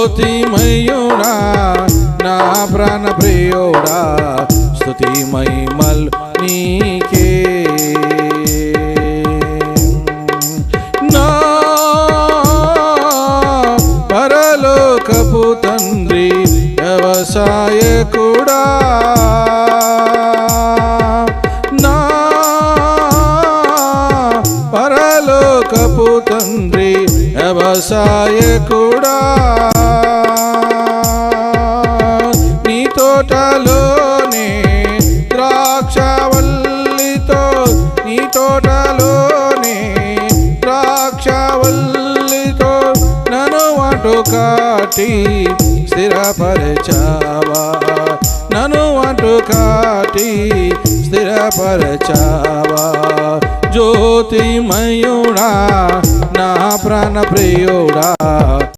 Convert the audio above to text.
జ్యోతిమయుడా నా ప్రాణ ప్రియుడా స్తుతి మహిమలు నీకే నా పరలోకపు తండ్రి వ్యవసాయకుడా నా పరలోకపు తండ్రి వ్యవసాయకుడా నీ తోటలోనే ద్రాక్షవల్లితో నీ తోటలోనే ద్రాక్షవల్లితో నన్ను అటు కాటి స్థిరపరచావా నన్ను అటు కాటి స్థిరపరచావా జ్యోతిమయుడా నా ప్రాణ ప్రియుడా